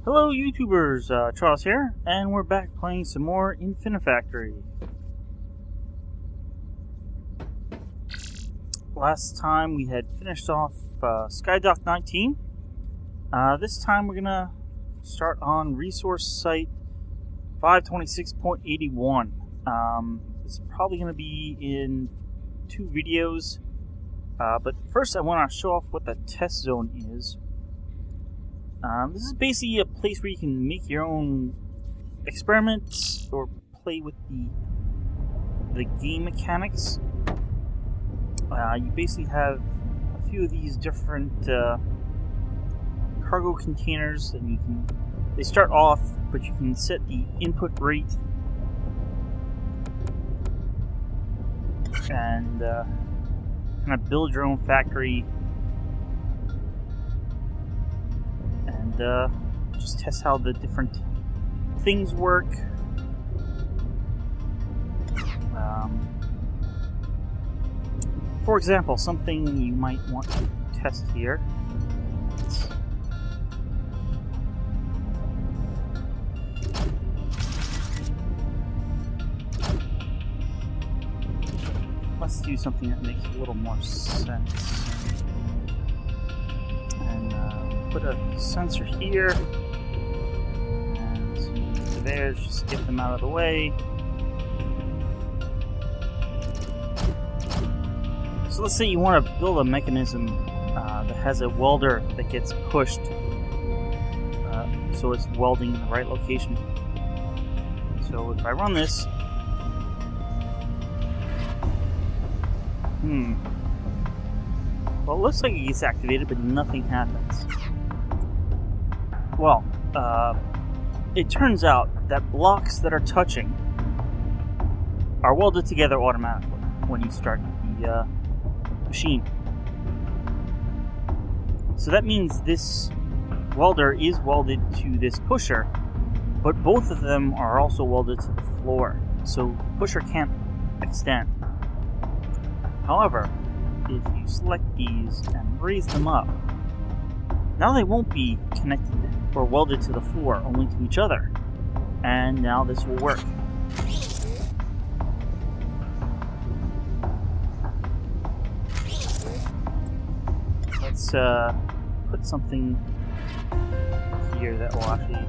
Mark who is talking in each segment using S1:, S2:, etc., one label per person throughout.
S1: Hello YouTubers, Charles here, and we're back playing some more Infinifactory. Last time we had finished off Skydock 19. This time we're gonna start on resource site 526.81. It's probably gonna be in 2 videos, but first I want to show off what the test zone is. This is basically a place where you can make your own experiments or play with the game mechanics. You basically have a few of these different cargo containers, and they start off, but you can set the input rate and kind of build your own factory. Just test how the different things work. For example, something you might want to test here. Let's do something that makes a little more sense. Put a sensor here, and some surveyors, just get them out of the way. So let's say you want to build a mechanism that has a welder that gets pushed, so it's welding in the right location. So if I run this, well, it looks like it gets activated, but nothing happens. Well, it turns out that blocks that are touching are welded together automatically when you start the machine. So that means this welder is welded to this pusher, but both of them are also welded to the floor, so the pusher can't extend. However, if you select these and raise them up, now they won't be connected or welded to the floor, only to each other. And now this will work. Let's put something here that will actually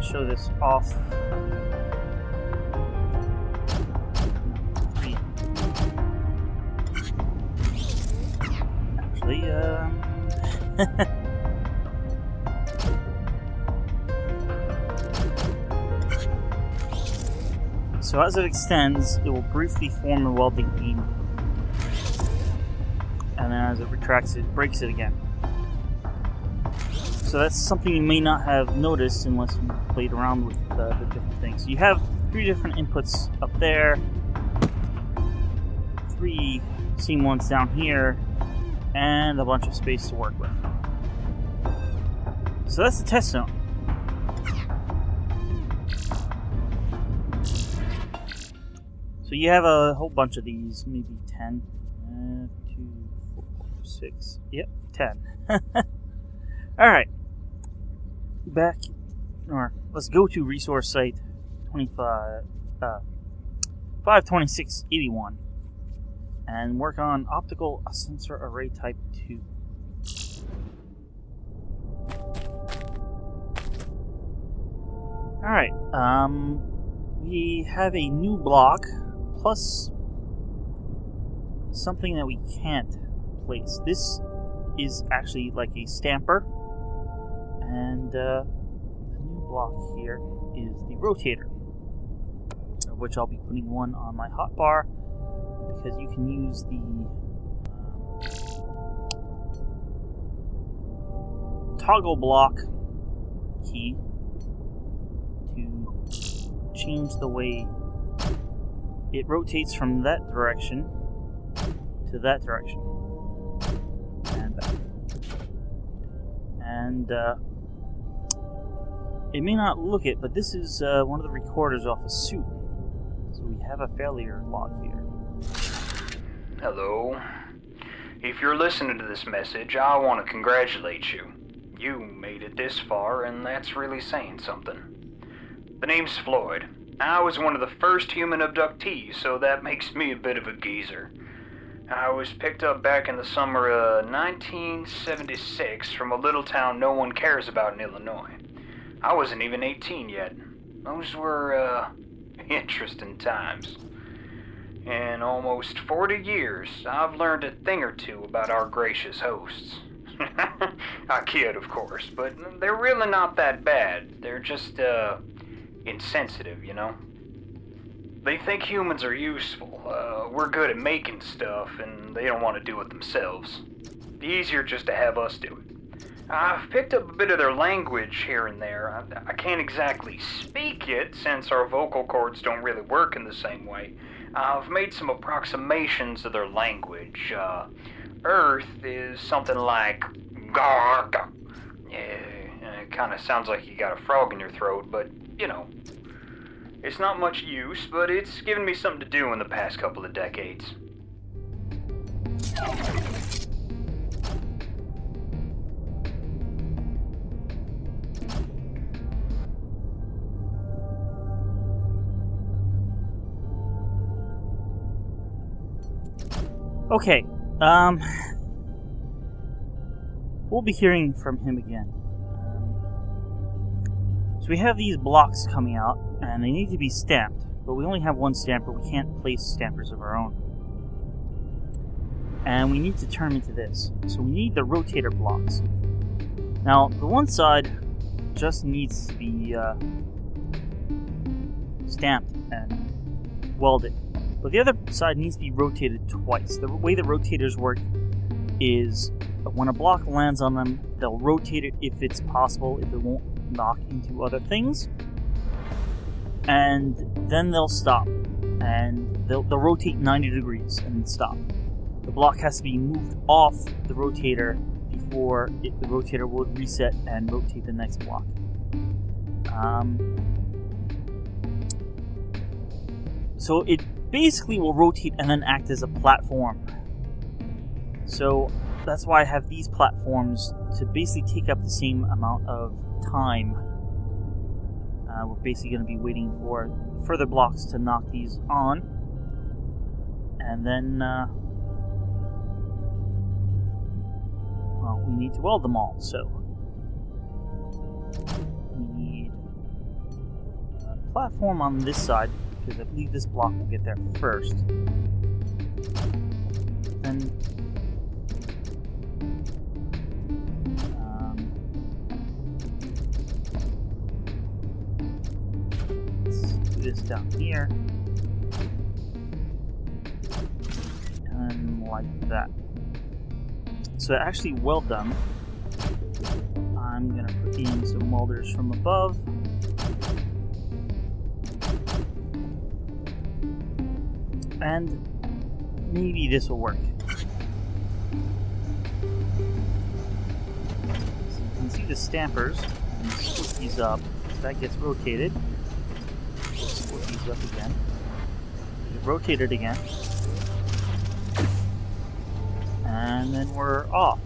S1: show this off. Actually, so as it extends, it will briefly form a welding beam, and then as it retracts, it breaks it again. So that's something you may not have noticed unless you played around with the different things. You have 3 different inputs up there, 3 same ones down here, and a bunch of space to work with. So that's the test zone. So you have a whole bunch of these, maybe 10. 2, 4, 6. Yep, 10. Alright. Back. Or let's go to resource site 526.81 and work on optical sensor array type 2. Alright, we have a new block plus something that we can't place. This is actually like a stamper, and the new block here is the rotator, of which I'll be putting one on my hotbar, because you can use the toggle block key to change the way it rotates from that direction to that direction and back. And it may not look it, but this is one of the recorders off a suit, so we have a failure log here.
S2: Hello. If you're listening to this message, I want to congratulate you. You made it this far, and that's really saying something. The name's Floyd. I was one of the first human abductees, so that makes me a bit of a geezer. I was picked up back in the summer of 1976 from a little town no one cares about in Illinois. I wasn't even 18 yet. Those were, interesting times. In almost 40 years, I've learned a thing or two about our gracious hosts. I kid, of course, but they're really not that bad. They're just, insensitive, you know? They think humans are useful. We're good at making stuff, and they don't want to do it themselves. Easier just to have us do it. I've picked up a bit of their language here and there. I can't exactly speak it, since our vocal cords don't really work in the same way. I've made some approximations of their language. Earth is something like garg. It kind of sounds like you got a frog in your throat, but, you know. It's not much use, but it's given me something to do in the past couple of decades.
S1: Okay, we'll be hearing from him again. So we have these blocks coming out, and they need to be stamped, but we only have one stamper. We can't place stampers of our own. And we need to turn them into this. So we need the rotator blocks. Now, the one side just needs to be stamped and welded. But the other side needs to be rotated twice. The way the rotators work is when a block lands on them, they'll rotate it if it's possible, if it won't knock into other things. And then they'll stop. And they'll rotate 90 degrees and then stop. The block has to be moved off the rotator before the rotator would reset and rotate the next block. So it basically will rotate and then act as a platform. So that's why I have these platforms to basically take up the same amount of time. We're basically going to be waiting for further blocks to knock these on. And then, well, we need to weld them all, so we need a platform on this side, because I believe this block will get there first. Then let's do this down here, and like that. So to actually weld them, I'm gonna put in some welders from above. And maybe this will work. So you can see the stampers. And split these up. That gets rotated. Split these up again. Rotate it again. And then we're off.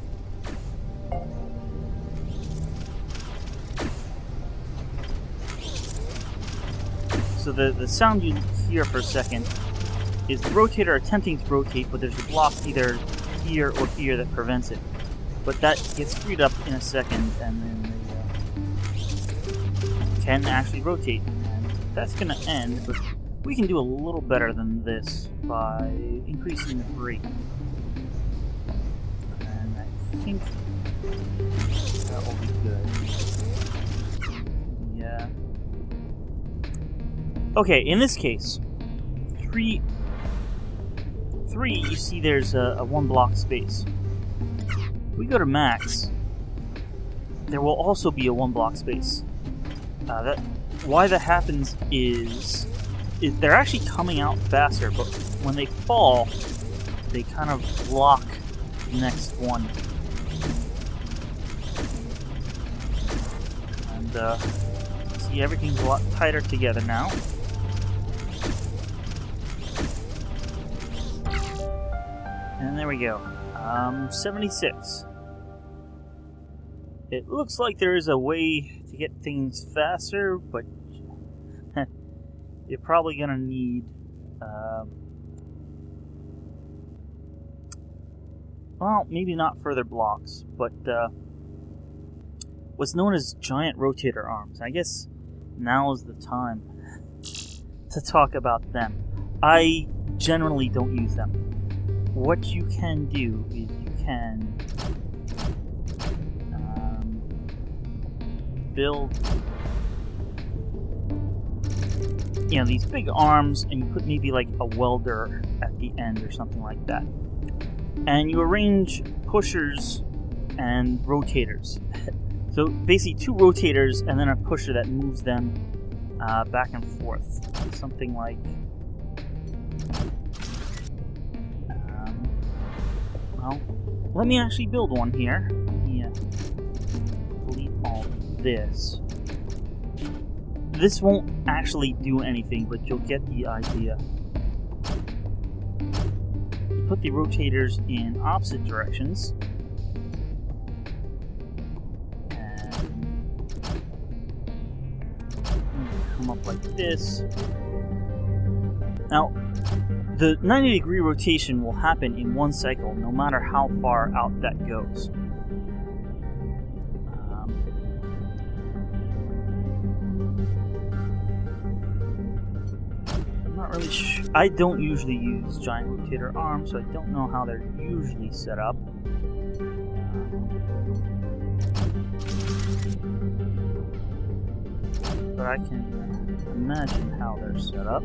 S1: So the sound you hear for a second is the rotator attempting to rotate, but there's a block either here or here that prevents it. But that gets freed up in a second, and then they can actually rotate. And that's going to end, but we can do a little better than this by increasing the rate. And I think that will be good. Yeah. Okay, in this case, 3, you see there's a one block space. If we go to max, there will also be a one block space. Why that happens is they're actually coming out faster, but when they fall, they kind of block the next one. And see, everything's a lot tighter together now. And there we go. 76. It looks like there is a way to get things faster, but you're probably gonna need well, maybe not further blocks, but what's known as giant rotator arms. I guess now is the time to talk about them. I generally don't use them. What you can do is you can build, these big arms, and you put maybe like a welder at the end or something like that. And you arrange pushers and rotators. So basically 2 rotators and then a pusher that moves them back and forth. Something like... well, let me actually build one here. Let me delete all this. This won't actually do anything, but you'll get the idea. You put the rotators in opposite directions. Come up like this. Now, the 90-degree rotation will happen in one cycle, no matter how far out that goes. I'm not really sure. I don't usually use giant rotator arms, so I don't know how they're usually set up. But I can imagine how they're set up.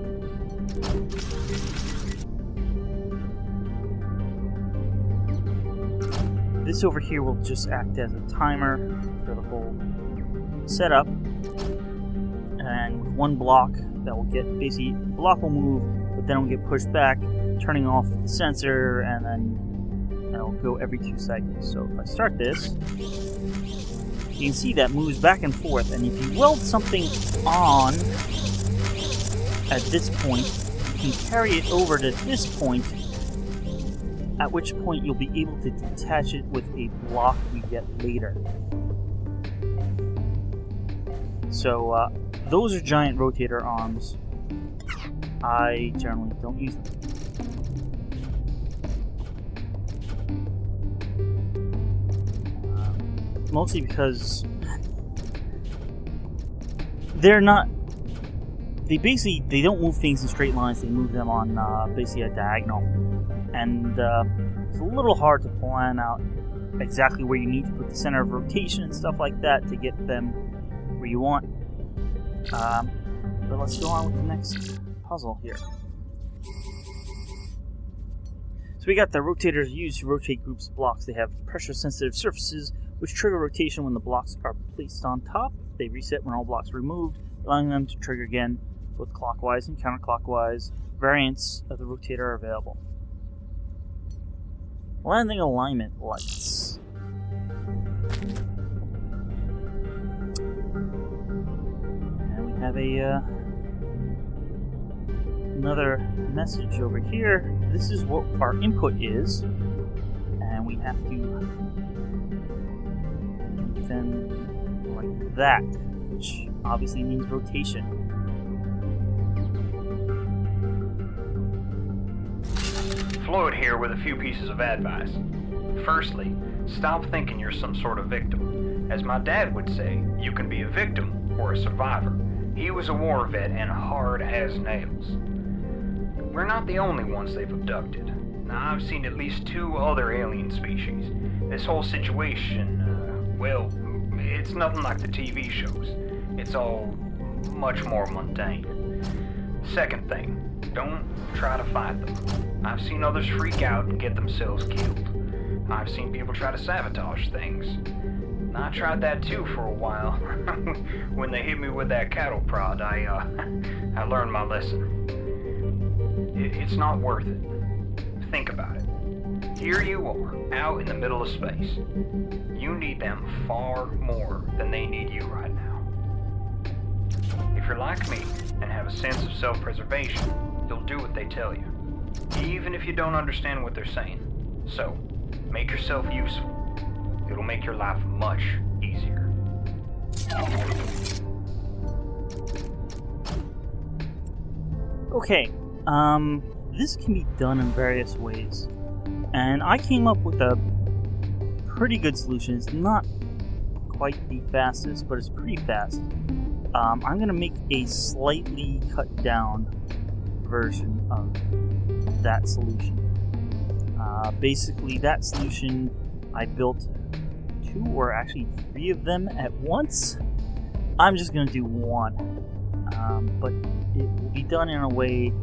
S1: This over here will just act as a timer for the whole setup. And with one block, that will get basically, the block will move, but then it will get pushed back, turning off the sensor, and then it'll go every 2 cycles. So if I start this, you can see that moves back and forth, and if you weld something on at this point, you can carry it over to this point, at which point you'll be able to detach it with a block we get later. So those are giant rotator arms. I generally don't use them. Mostly because they're not. They don't move things in straight lines. They move them on basically a diagonal, and it's a little hard to plan out exactly where you need to put the center of rotation and stuff like that to get them where you want. But let's go on with the next puzzle here. So we got the rotators used to rotate groups of blocks. They have pressure-sensitive surfaces, which trigger rotation when the blocks are placed on top. They reset when all blocks are removed, allowing them to trigger again. Both clockwise and counterclockwise variants of the rotator are available. Landing alignment lights. And we have another message over here. This is what our input is, and we have to make them like that, which obviously means rotation.
S2: Floyd here with a few pieces of advice. Firstly, stop thinking you're some sort of victim. As my dad would say, you can be a victim or a survivor. He was a war vet and hard as nails. We're not the only ones they've abducted. Now, I've seen at least 2 other alien species. This whole situation, well, it's nothing like the TV shows. It's all much more mundane. Second thing, don't try to fight them. I've seen others freak out and get themselves killed. I've seen people try to sabotage things. I tried that too for a while. When they hit me with that cattle prod, I learned my lesson. It's not worth it. Think about it. Here you are, out in the middle of space. You need them far more than they need you right now. If you're like me and have a sense of self-preservation, you'll do what they tell you, even if you don't understand what they're saying. So, make yourself useful. It'll make your life much easier. easier.
S1: Okay, this can be done in various ways, and I came up with a pretty good solution. It's not quite the fastest, but it's pretty fast. I'm going to make a slightly cut down version of that solution. Basically, that solution, I built 2 or actually 3 of them at once. I'm just going to do one, but it will be done in a way,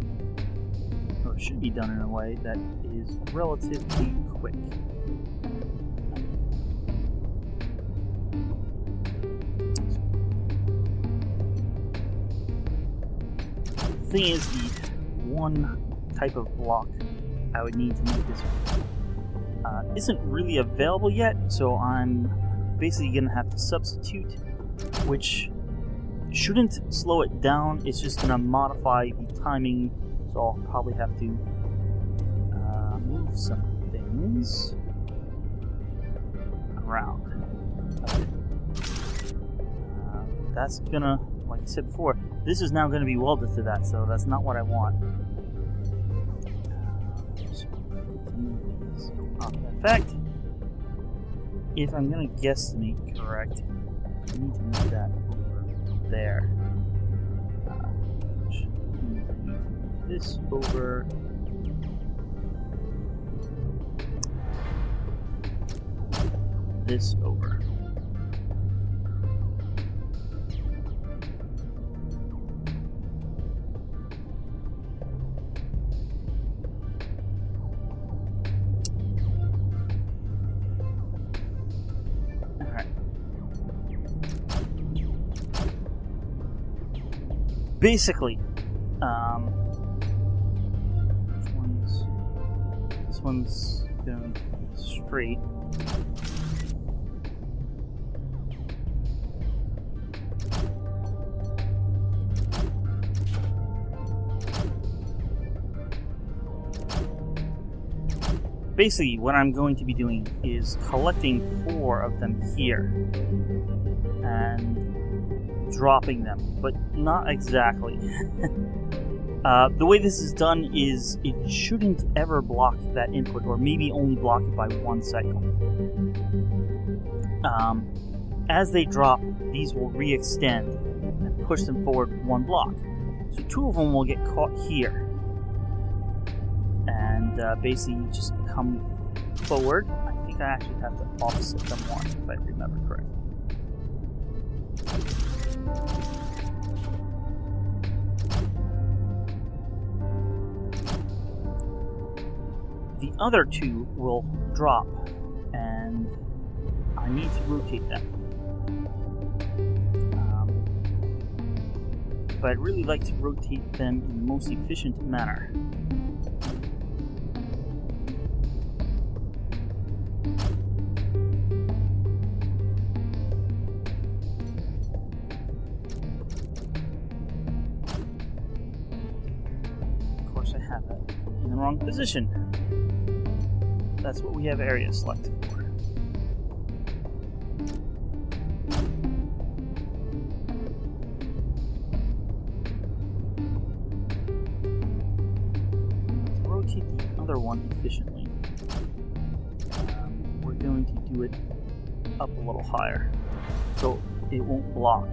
S1: or it should be done in a way that is relatively quick. The thing is, the one type of block I would need to make this isn't really available yet, so I'm basically going to have to substitute, which shouldn't slow it down. It's just going to modify the timing, so I'll probably have to move some things around. That's gonna, like I said before, this is now going to be welded to that, so that's not what I want. In fact, if I'm going to guesstimate correct, I need to move that over there. Which means I need to move this over. This over. Basically, this one's going to be straight. Basically, what I'm going to be doing is collecting 4 of them here and dropping them, but not exactly. The way this is done is it shouldn't ever block that input, or maybe only block it by 1 cycle. As they drop, these will re-extend and push them forward 1 block. So 2 of them will get caught here, and basically just come forward. I think I actually have to offset them 1, if I remember correctly. The other 2 will drop, and I need to rotate them. But I'd really like to rotate them in the most efficient manner. Of course, I have it in the wrong position. That's what we have area selected for. To rotate the other one efficiently, we're going to do it up a little higher so it won't block.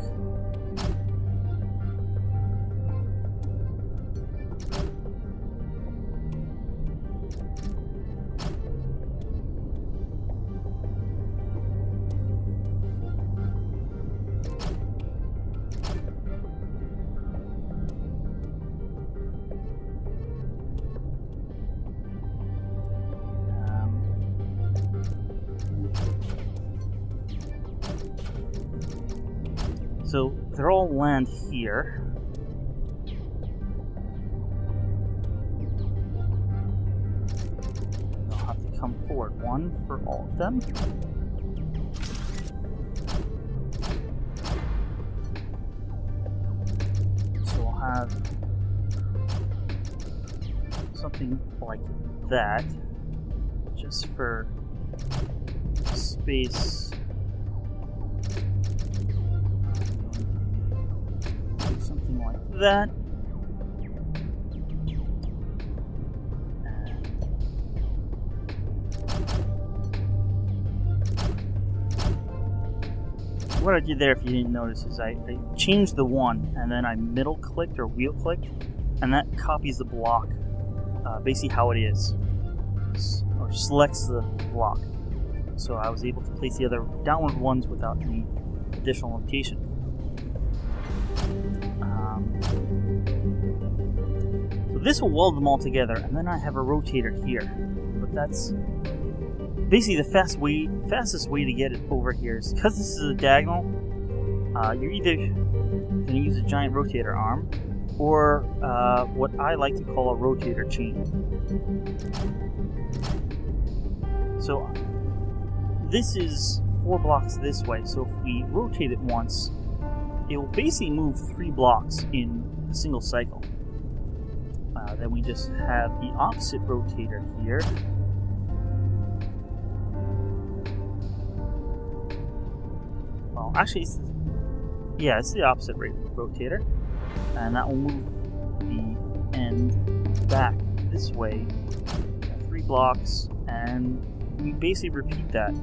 S1: So they'll all land here. They'll have to come forward. 1 for all of them. So we'll have something like that, just for space that. What I did there, if you didn't notice, is I changed the one, and then I middle clicked or wheel clicked, and that copies the block, basically how it is, or selects the block. So I was able to place the other downward ones without any additional rotation. So this will weld them all together, and then I have a rotator here, but that's basically the fastest way to get it over here is because this is a diagonal. You're either going to use a giant rotator arm or what I like to call a rotator chain. So this is 4 blocks this way, so if we rotate it once, it will basically move 3 blocks in a single cycle. Then we just have the opposite rotator here. Well, actually, it's the opposite rotator, and that will move the end back this way, 3 blocks, and we basically repeat that.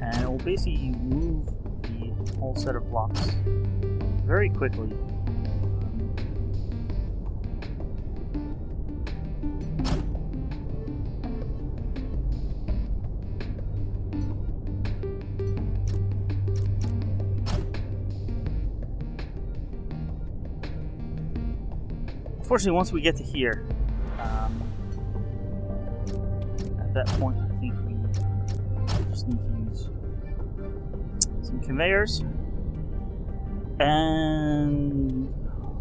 S1: And it will basically move the whole set of blocks very quickly. Unfortunately, once we get to here, at that point, I think we just need to use some conveyors, and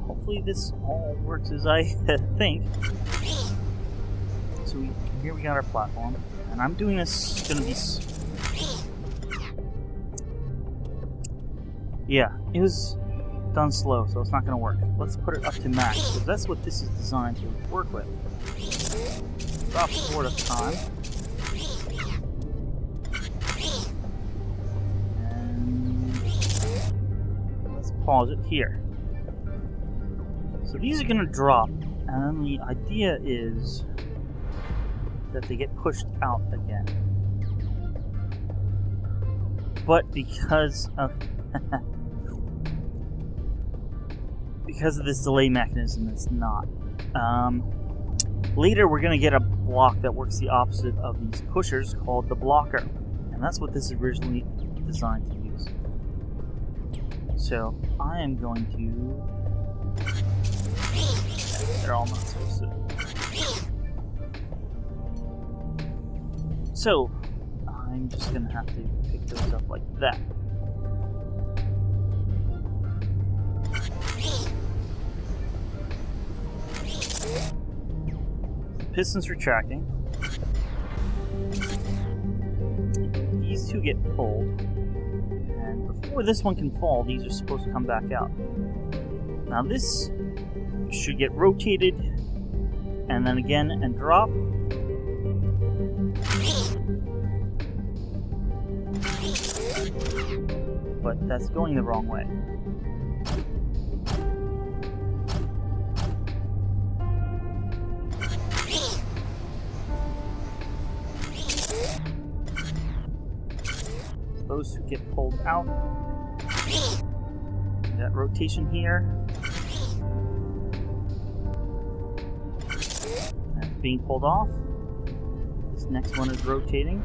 S1: hopefully this all works as I think. So here we got our platform, and I'm doing this going to be... Yeah, it was done slow, so it's not going to work. Let's put it up to max, because that's what this is designed to work with. Drop forward of time. And let's pause it here. So these are going to drop, and then the idea is that they get pushed out again. But because of because of this delay mechanism, it's not. Later, we're going to get a block that works the opposite of these pushers called the blocker. And that's what this is originally designed to use. So, I am going to... They're all not supposed to... So, I'm just going to have to pick those up like that. Piston's retracting. These two get pulled. And before this one can fall, these are supposed to come back out. Now this should get rotated, and then again, and drop. But that's going the wrong way. Those two get pulled out. That rotation here. That's being pulled off. This next one is rotating.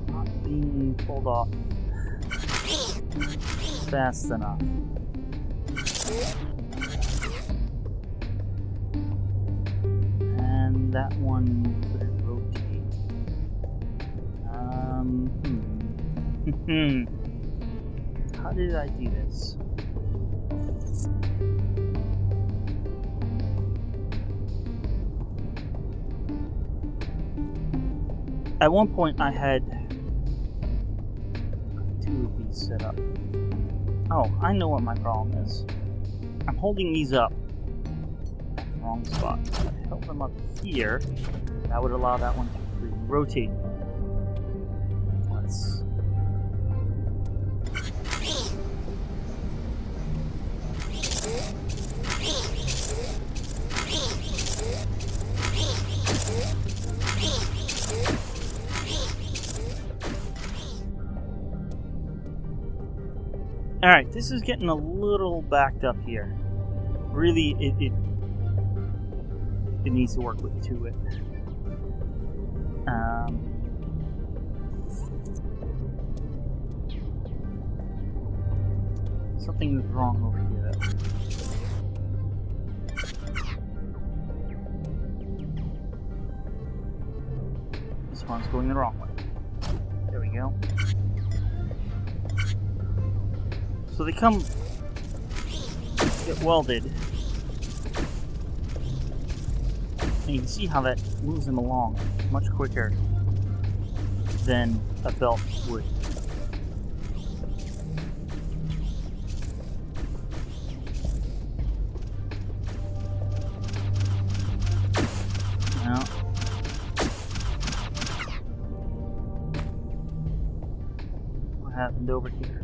S1: Not being pulled off fast enough. And that one couldn't rotate. How did I do this? At one point I had 2 of these set up. Oh, I know what my problem is. I'm holding these up. Wrong spot. If I held them up here, that would allow that one to freely rotate. Let's... Alright, this is getting a little backed up here. Really, it needs to work with to it. Something is wrong over here, though. This one's going the wrong way. There we go. So they come get welded. And you can see how that moves them along much quicker than a belt would. Now, what happened over here?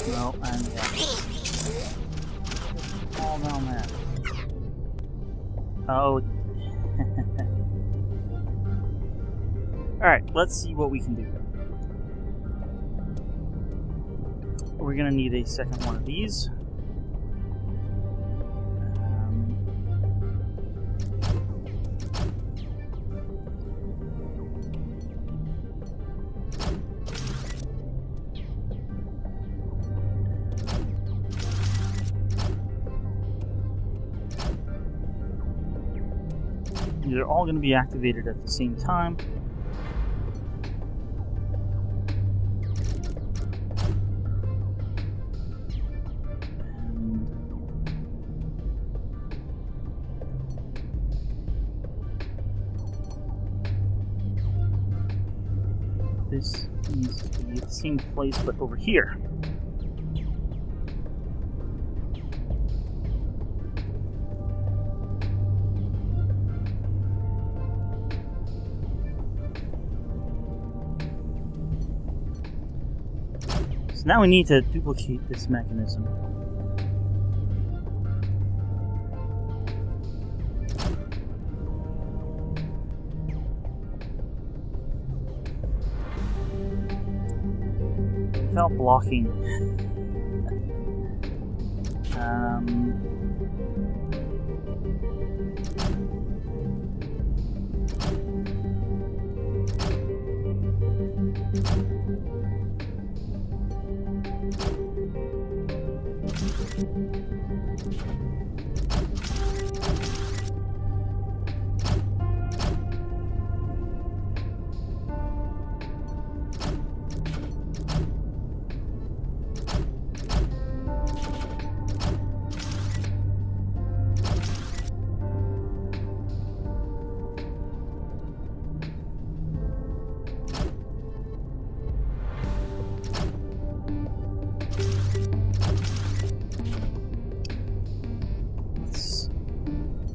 S1: No, I'm all down there. Oh. Alright, let's see what we can do. We're gonna need a second one of these. They're all going to be activated at the same time. And this needs to be at the same place, but over here. Now we need to duplicate this mechanism. Without blocking.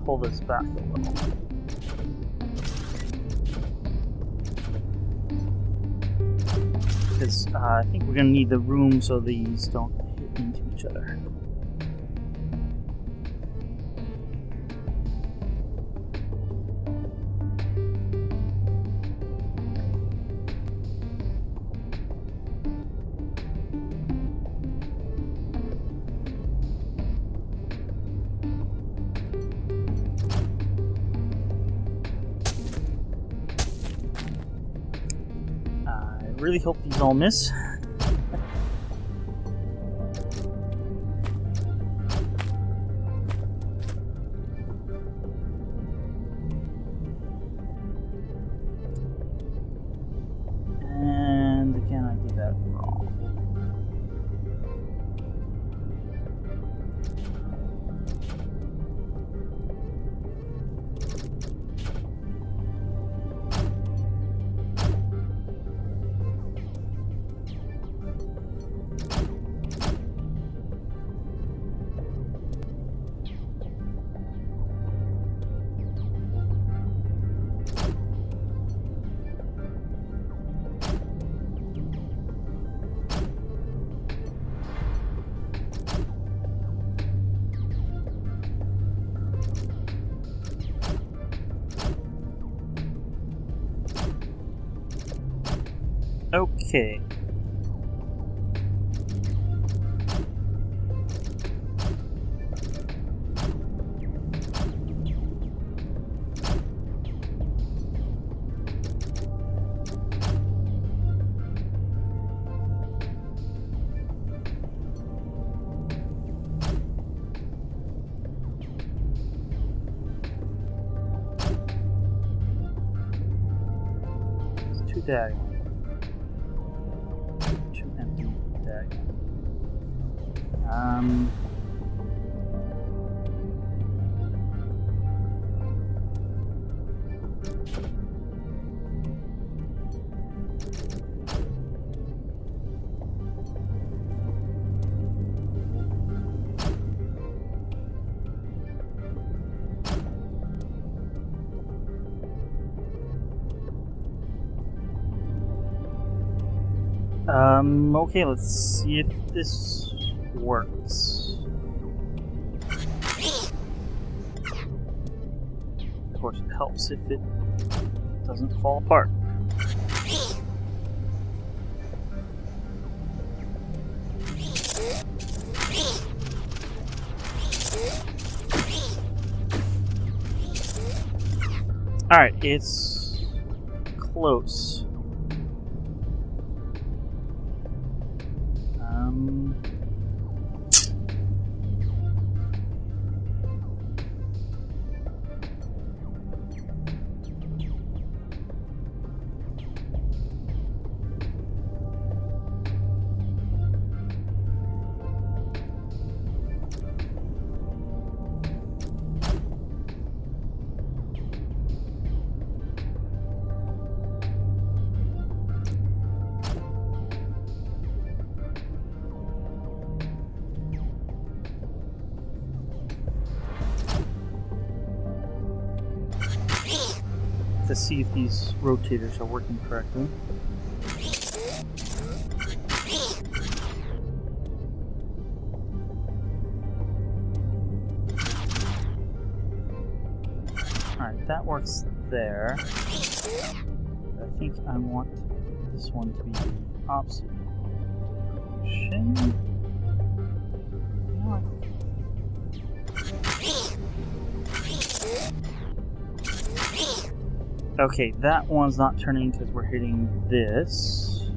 S1: Pull this back a little. Because I think we're going to need the room so these don't hit into each other. I really hope these all miss. And again, I did that wrong. Okay. Two diagonal. Two empty diagonal. Okay, let's see if this works. Of course, it helps if it doesn't fall apart. Alright, it's close. To see if these rotators are working correctly. Alright, that works there. But I think I want this one to be the opposite direction. No, okay, that one's not turning because we're hitting this.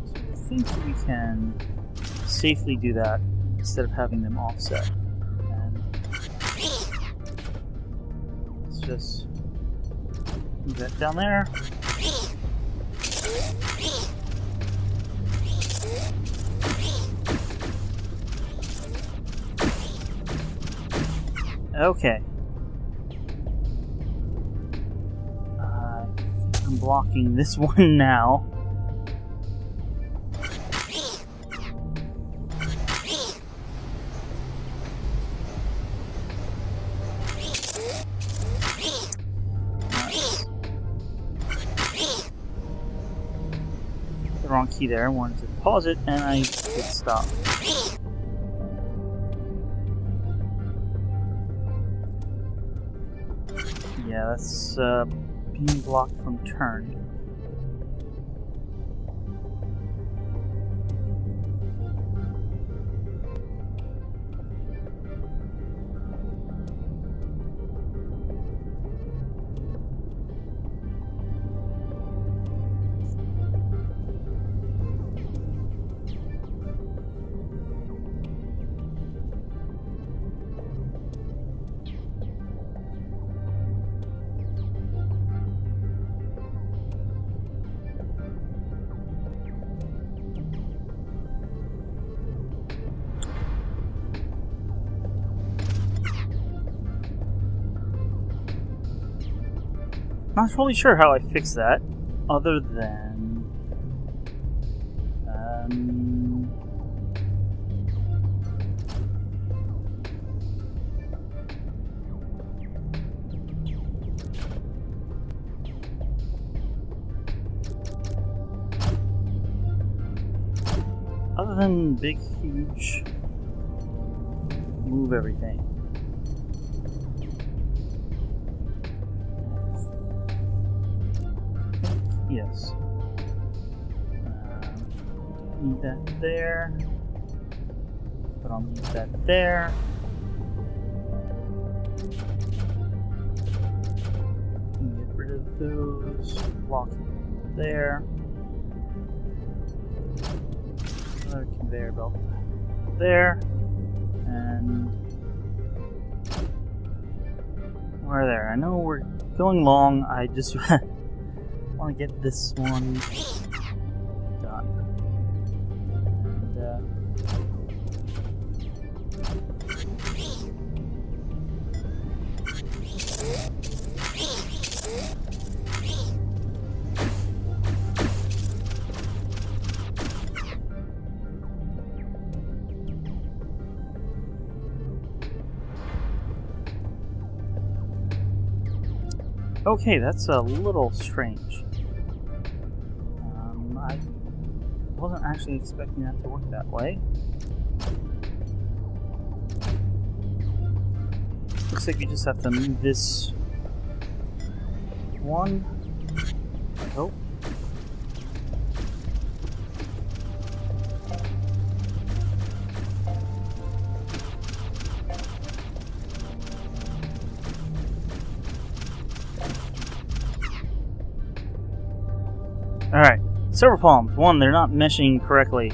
S1: So I think we can safely do that instead of having them offset. And let's just move that down there. Okay. I think I'm blocking this one now. The wrong key there. I wanted to pause it and I hit stop. Yeah, that's being blocked from turn. Not totally sure how I fix that, other than big, huge move everything. Yes. Need that there. But I'll need that there. Get rid of those. Lock there. Another conveyor belt there. And we're there. I know we're going long. I just want to get this one done. Okay, that's a little strange. I wasn't actually expecting that to work that way. Looks like you just have to move this one. I hope. Alright, several problems. One, they're not meshing correctly.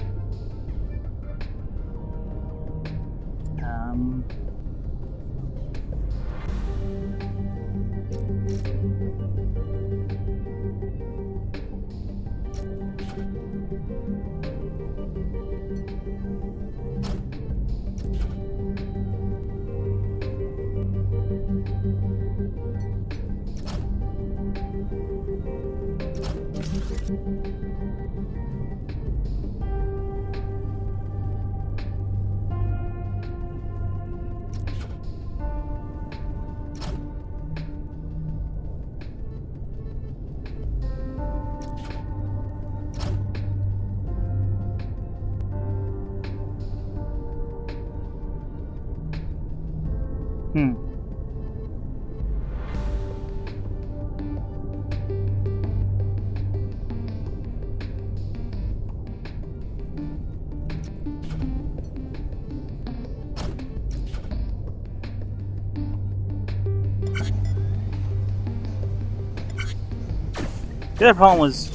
S1: The other problem was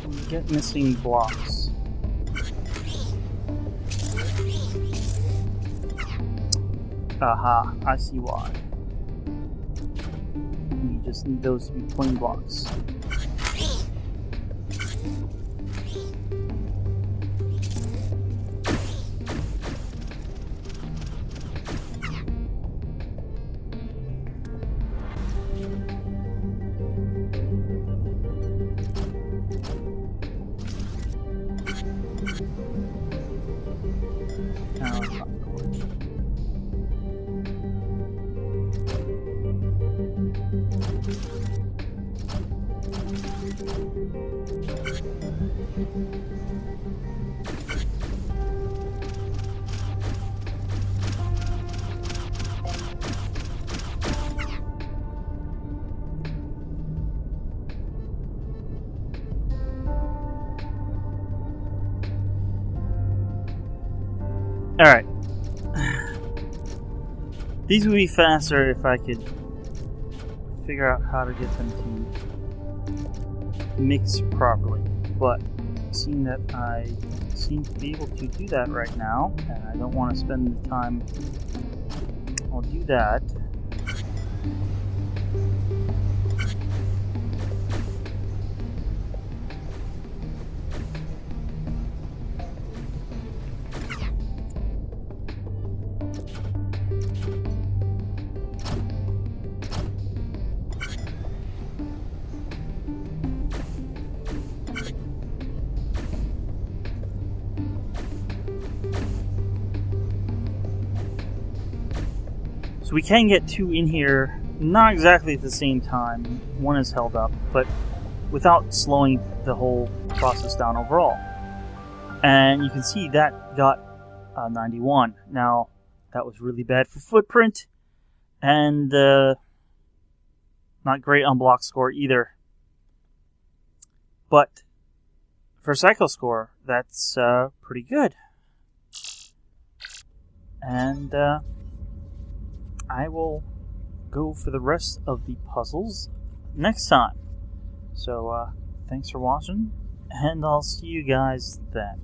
S1: we get missing blocks. Aha, I see why. We just need those to be plain blocks. Alright. These would be faster if I could figure out how to get them to mix properly. But seeing that I seem to be able to do that right now, and I don't want to spend the time, I'll do that. So we can get two in here, not exactly at the same time. One is held up, but without slowing the whole process down overall. And you can see that got 91. Now, that was really bad for footprint, and not great on block score either. But for cycle score, that's pretty good. And I will go for the rest of the puzzles next time. So thanks for watching, and I'll see you guys then.